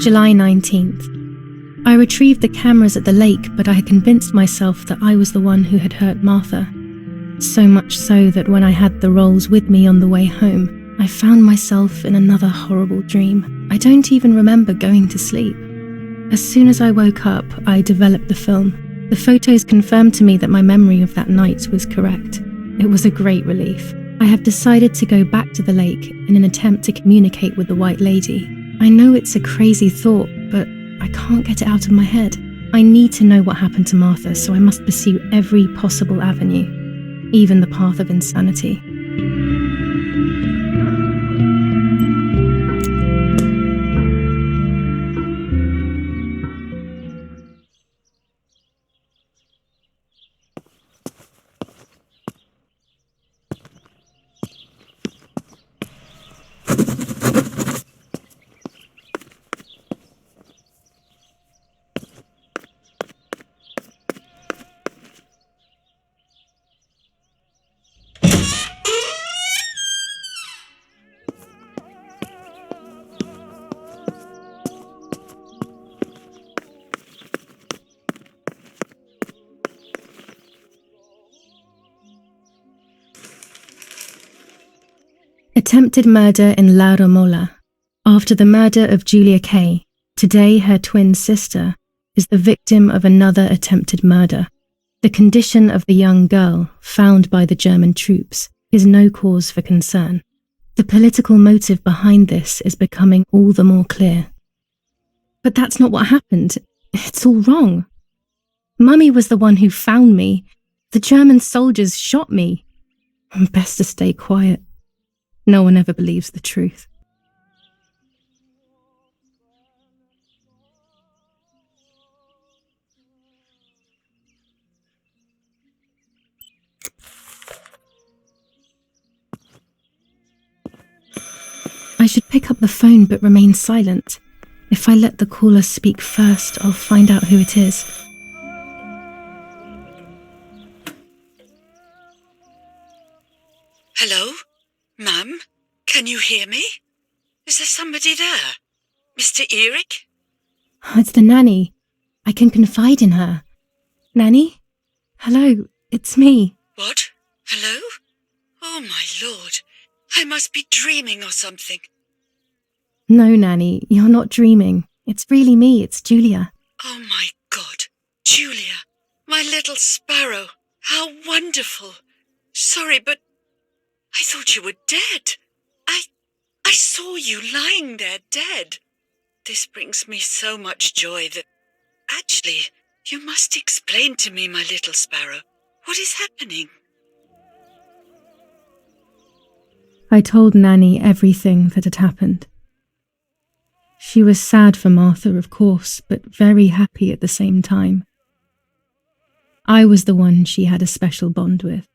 July 19th. I retrieved the cameras at the lake, but I had convinced myself that I was the one who had hurt Martha. So much so that when I had the rolls with me on the way home, I found myself in another horrible dream. I don't even remember going to sleep. As soon as I woke up, I developed the film. The photos confirmed to me that my memory of that night was correct. It was a great relief. I have decided to go back to the lake in an attempt to communicate with the White Lady. I know it's a crazy thought, but I can't get it out of my head. I need to know what happened to Martha, so I must pursue every possible avenue, even the path of insanity. Attempted murder in La Romola. After the murder of Julia Kay, today her twin sister is the victim of another attempted murder. The condition of the young girl, found by the German troops, is no cause for concern. The political motive behind this is becoming all the more clear. But that's not what happened. It's all wrong. Mummy was the one who found me. The German soldiers shot me. Best to stay quiet. No one ever believes the truth. I should pick up the phone but remain silent. If I let the caller speak first, I'll find out who it is. Hello? Ma'am? Can you hear me? Is there somebody there? Mr. Eric? It's the nanny. I can confide in her. Nanny? Hello, it's me. What? Hello? Oh my lord. I must be dreaming or something. No, Nanny, you're not dreaming. It's really me, it's Julia. Oh my God. Julia. My little sparrow. How wonderful. Sorry, but I thought you were dead. I saw you lying there dead. This brings me so much joy that... Actually, you must explain to me, my little sparrow. What is happening? I told Nanny everything that had happened. She was sad for Martha, of course, but very happy at the same time. I was the one she had a special bond with.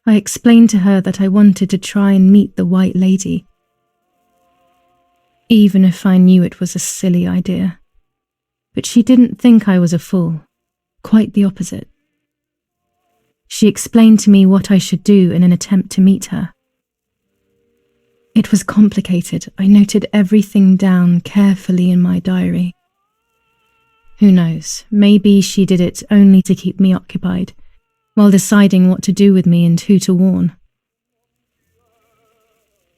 I explained to her that I wanted to try and meet the White Lady, even if I knew it was a silly idea. But she didn't think I was a fool, quite the opposite. She explained to me what I should do in an attempt to meet her. It was complicated. I noted everything down carefully in my diary. Who knows, maybe she did it only to keep me occupied, while deciding what to do with me and who to warn.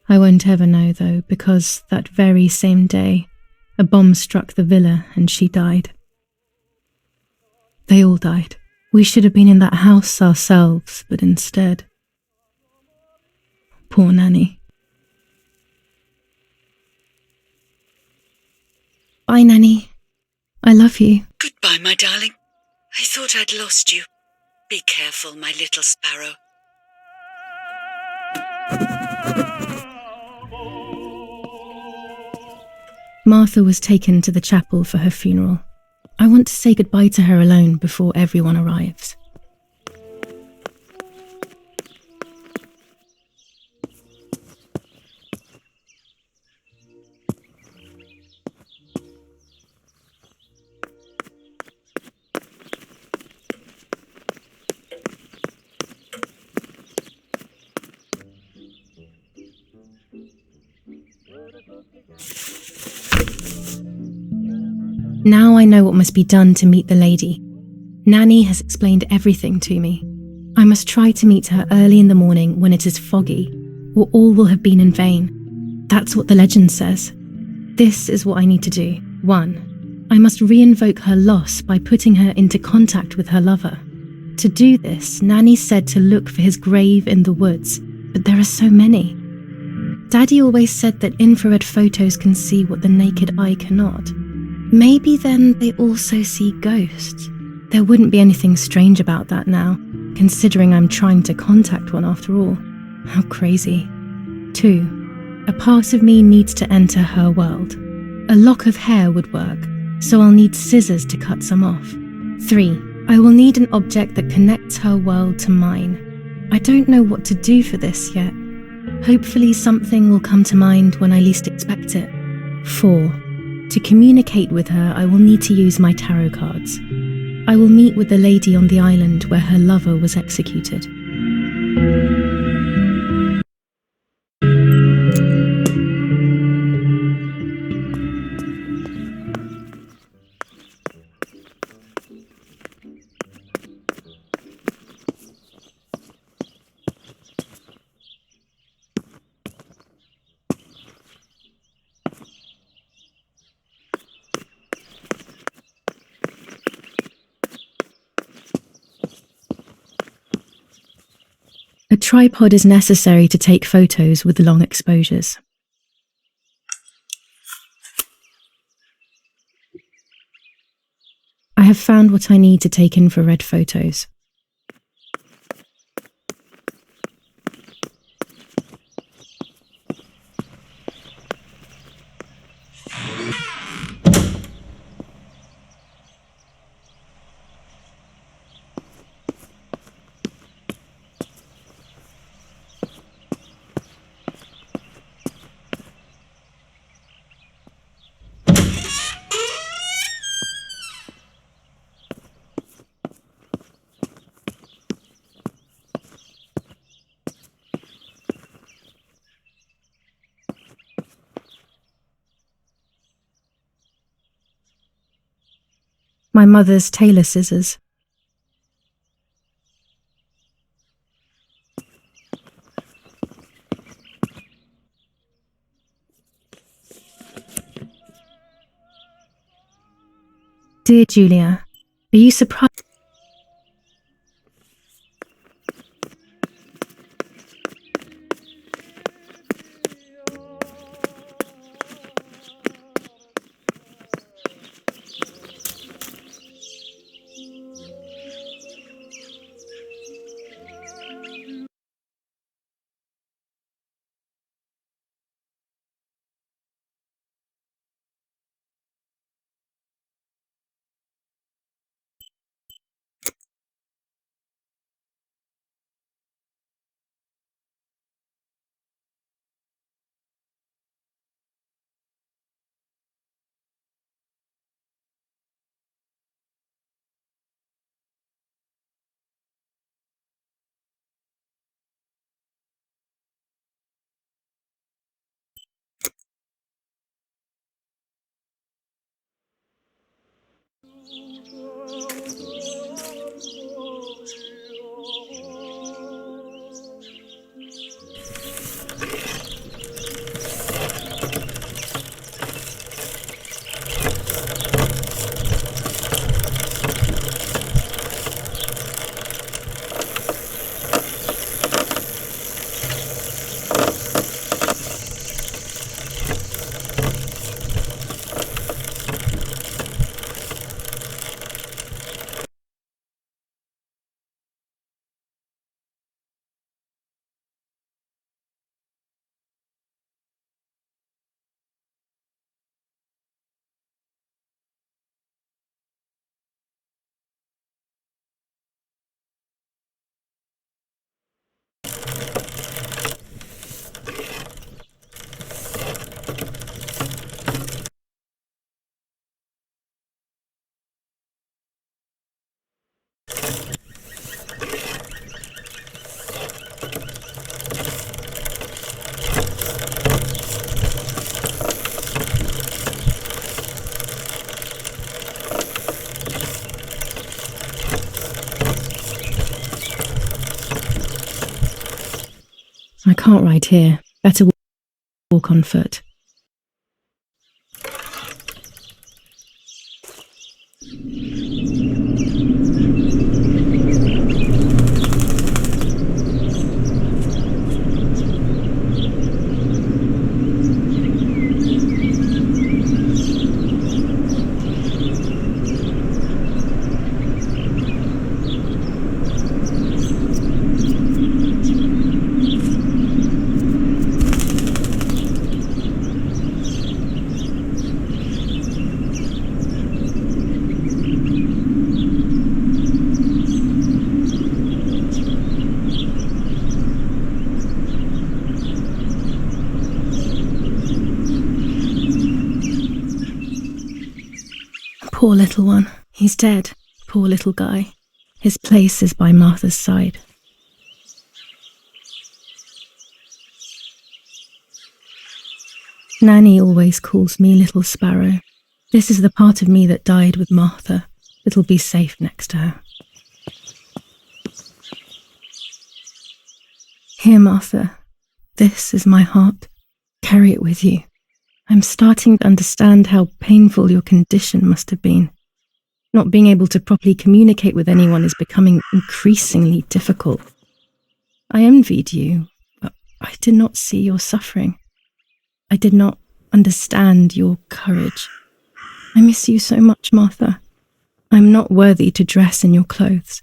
I won't ever know, though, because that very same day, a bomb struck the villa and she died. They all died. We should have been in that house ourselves, but instead... Poor Nanny. Bye, Nanny. I love you. Goodbye, my darling. I thought I'd lost you. Be careful, my little sparrow. Martha was taken to the chapel for her funeral. I want to say goodbye to her alone before everyone arrives. Now I know what must be done to meet the lady. Nanny has explained everything to me. I must try to meet her early in the morning when it is foggy, or all will have been in vain. That's what the legend says. This is what I need to do. 1. I must re-invoke her loss by putting her into contact with her lover. To do this, Nanny said to look for his grave in the woods, but there are so many. Daddy always said that infrared photos can see what the naked eye cannot. Maybe then they also see ghosts. There wouldn't be anything strange about that now, considering I'm trying to contact one after all. How crazy. 2. A part of me needs to enter her world. A lock of hair would work, so I'll need scissors to cut some off. 3. I will need an object that connects her world to mine. I don't know what to do for this yet. Hopefully something will come to mind when I least expect it. 4. To communicate with her, I will need to use my tarot cards. I will meet with the lady on the island where her lover was executed. A tripod is necessary to take photos with long exposures. I have found what I need to take infrared photos. My mother's tailor scissors. Dear Julia, are you surprised? can't ride here. Better walk on foot. Poor little one. He's dead. Poor little guy. His place is by Martha's side. Nanny always calls me Little Sparrow. This is the part of me that died with Martha. It'll be safe next to her. Here, Martha. This is my heart. Carry it with you. I'm starting to understand how painful your condition must have been. Not being able to properly communicate with anyone is becoming increasingly difficult. I envied you, but I did not see your suffering. I did not understand your courage. I miss you so much, Martha. I'm not worthy to dress in your clothes.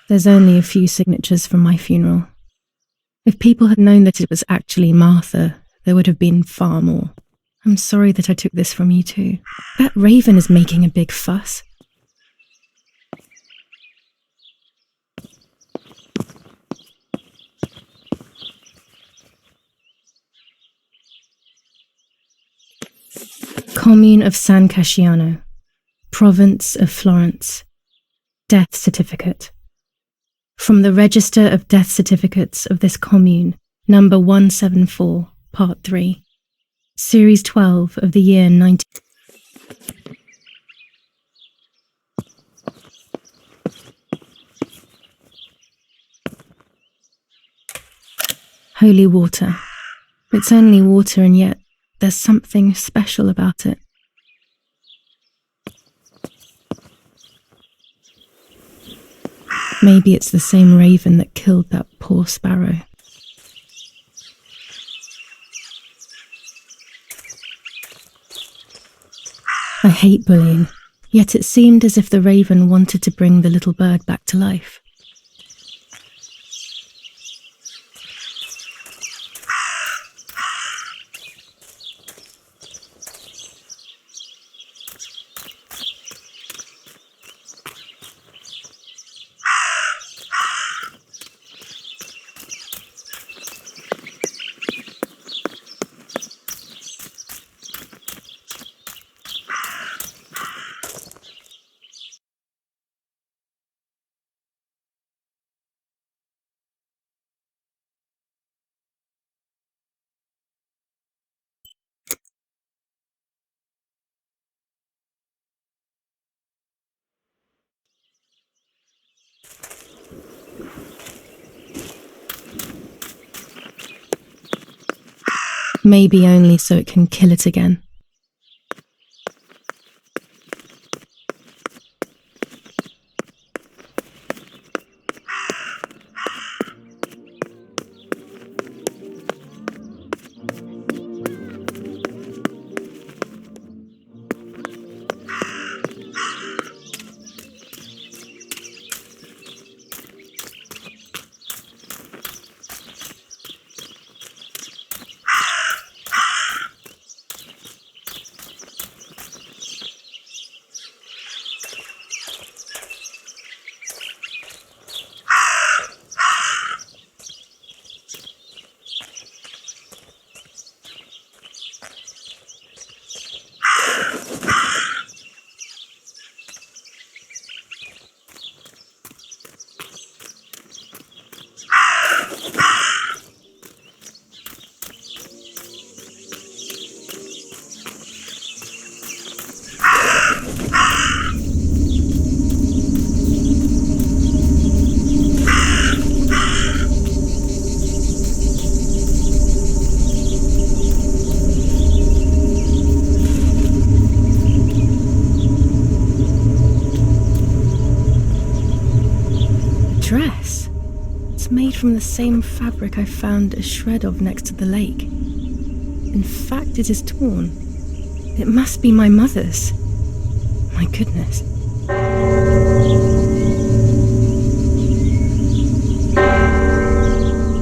There's only a few signatures from my funeral. If people had known that it was actually Martha, there would have been far more. I'm sorry that I took this from you too. That raven is making a big fuss. Commune of San Casciano, Province of Florence. Death certificate. From the Register of Death Certificates of this commune, number 174, part 3, series 12 of the year 19... Holy water. It's only water, and yet there's something special about it. Maybe it's the same raven that killed that poor sparrow. I hate bullying, yet it seemed as if the raven wanted to bring the little bird back to life. Maybe only so it can kill it again. from the same fabric I found a shred of next to the lake. In fact, it is torn. It must be my mother's. My goodness.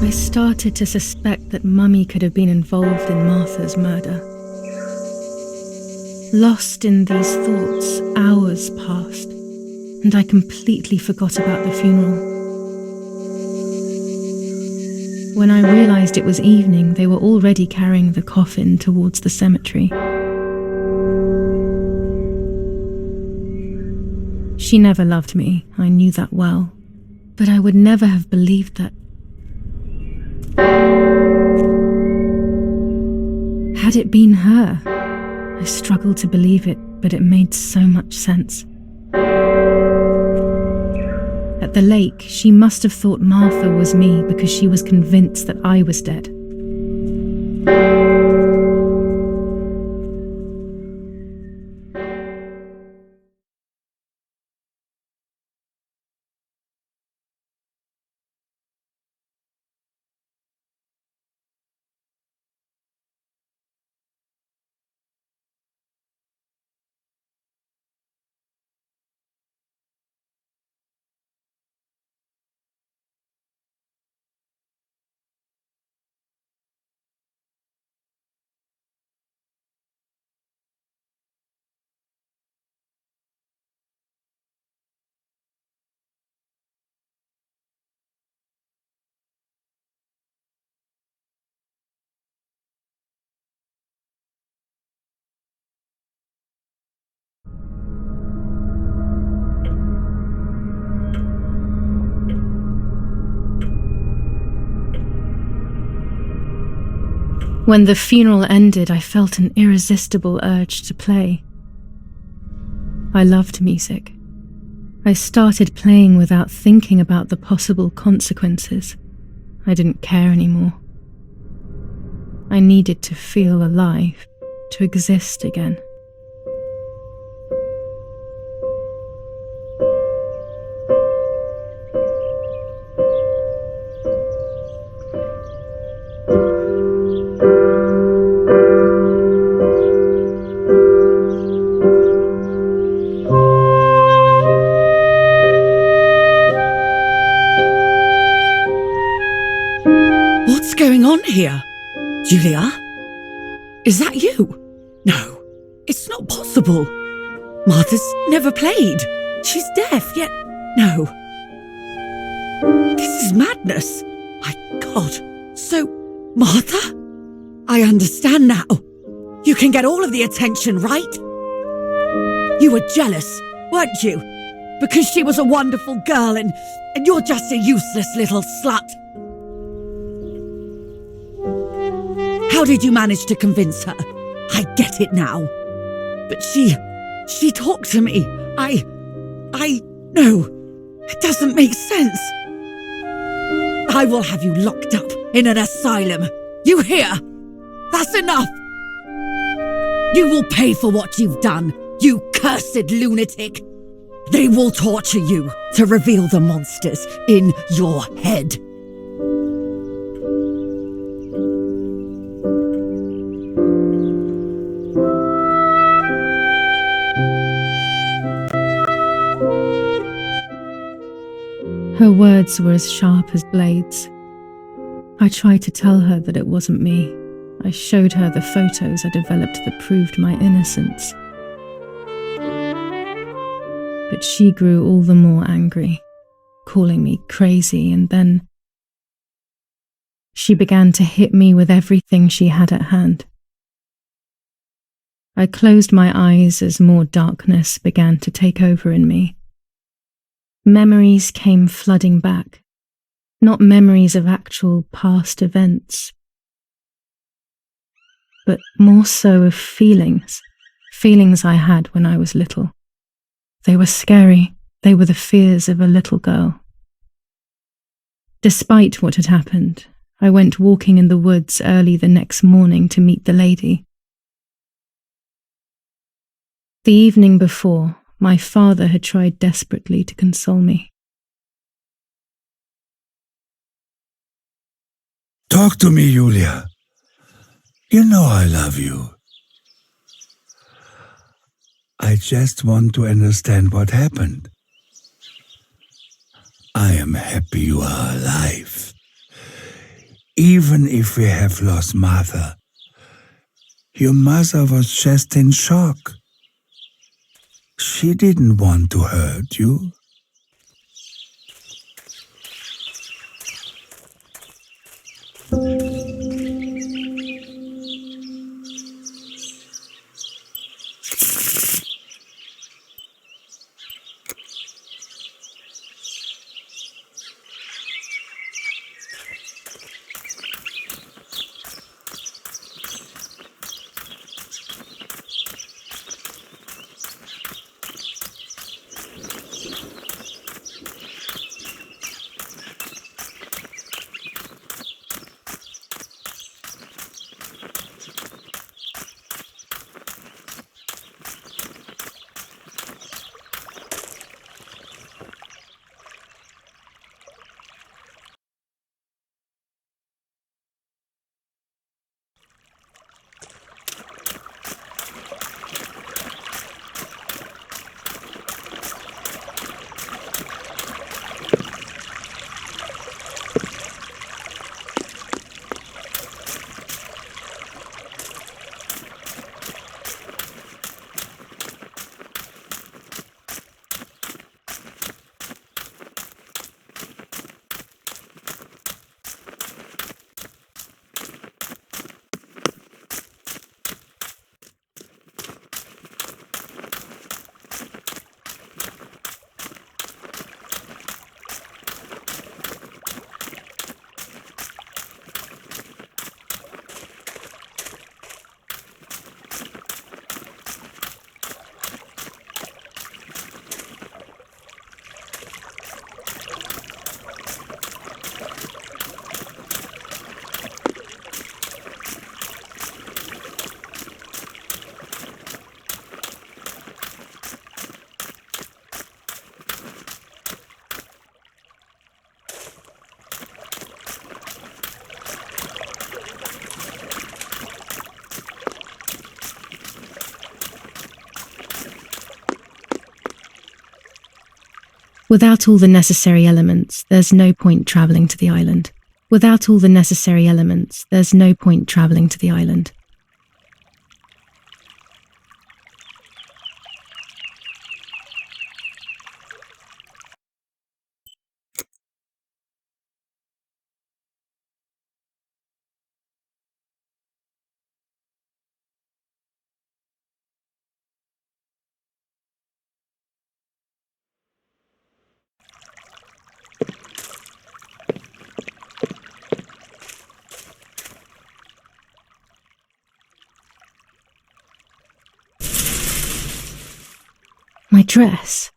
I started to suspect that Mummy could have been involved in Martha's murder. Lost in these thoughts, hours passed, and I completely forgot about the funeral. When I realized it was evening, they were already carrying the coffin towards the cemetery. She never loved me, I knew that well, but I would never have believed that. Had it been her? I struggled to believe it, but it made so much sense. At the lake, she must have thought Martha was me because she was convinced that I was dead. When the funeral ended, I felt an irresistible urge to play. I loved music. I started playing without thinking about the possible consequences. I didn't care anymore. I needed to feel alive, to exist again. What's going on here? Julia? Is that you? No, it's not possible. Martha's never played. She's deaf, yet no. This is madness. My God. So, Martha? I understand now. You can get all of the attention, right? You were jealous, weren't you? Because she was a wonderful girl and you're just a useless little slut. How did you manage to convince her? I get it now. But she talked to me. No, it doesn't make sense. I will have you locked up in an asylum. You hear? That's enough. You will pay for what you've done, you cursed lunatic. They will torture you to reveal the monsters in your head. Her words were as sharp as blades. I tried to tell her that it wasn't me. I showed her the photos I developed that proved my innocence. But she grew all the more angry, calling me crazy, and then she began to hit me with everything she had at hand. I closed my eyes as more darkness began to take over in me. Memories came flooding back, not memories of actual past events, but more so of feelings I had when I was little. They were scary. They were the fears of a little girl. Despite what had happened, I went walking in the woods early the next morning to meet the lady. The evening before, my father had tried desperately to console me. Talk to me, Julia. You know I love you. I just want to understand what happened. I am happy you are alive. Even if we have lost Martha, your mother was just in shock. She didn't want to hurt you. Without all the necessary elements, there's no point travelling to the island. Without all the necessary elements, there's no point travelling to the island. My dress.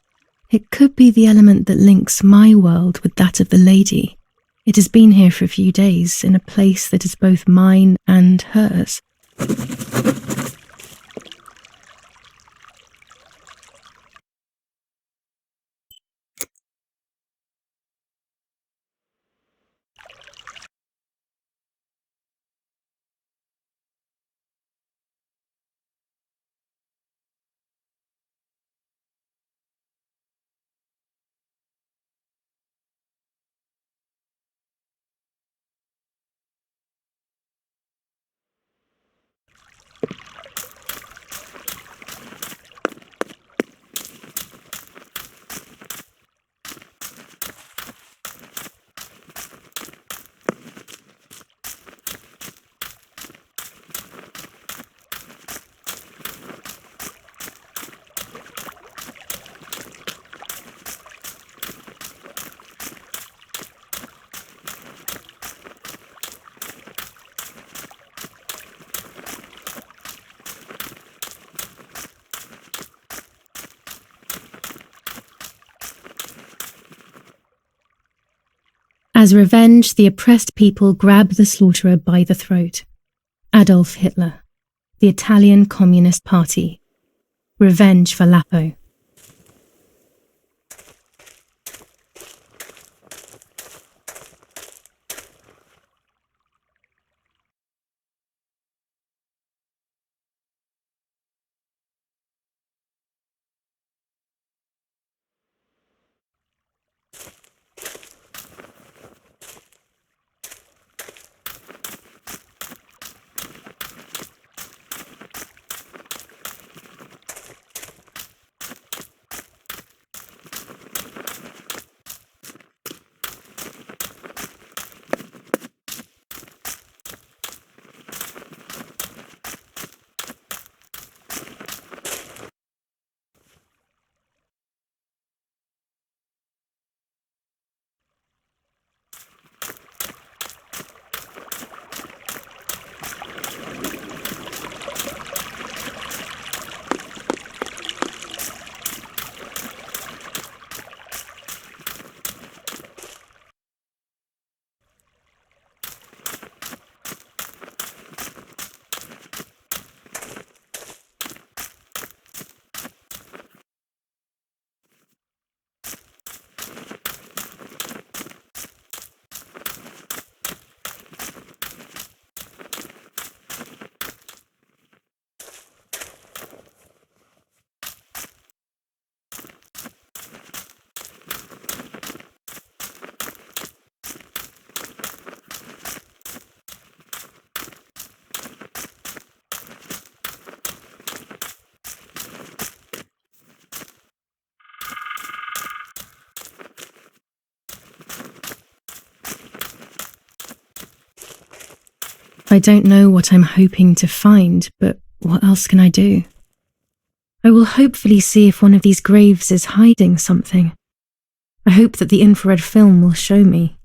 It could be the element that links my world with that of the lady. It has been here for a few days, in a place that is both mine and hers. As revenge, the oppressed people grab the slaughterer by the throat. Adolf Hitler, the Italian Communist Party. Revenge for Lapo. I don't know what I'm hoping to find, but what else can I do? I will hopefully see if one of these graves is hiding something. I hope that the infrared film will show me.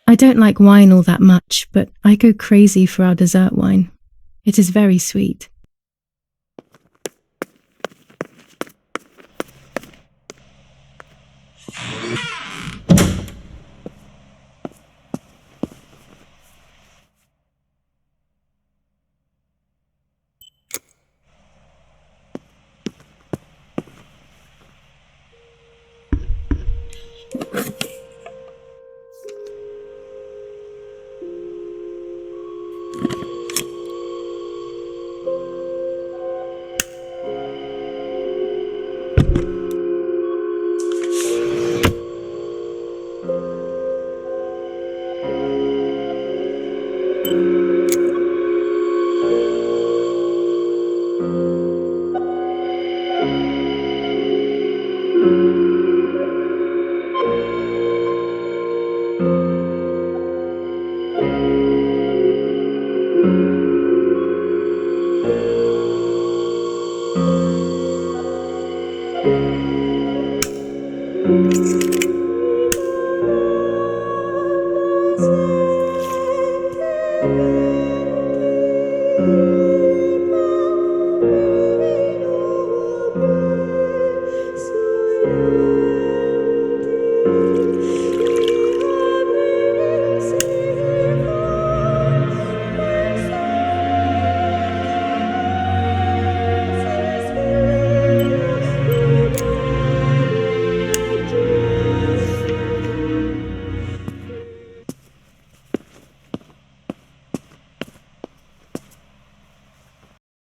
I don't like wine all that much, but I go crazy for our dessert wine. It is very sweet.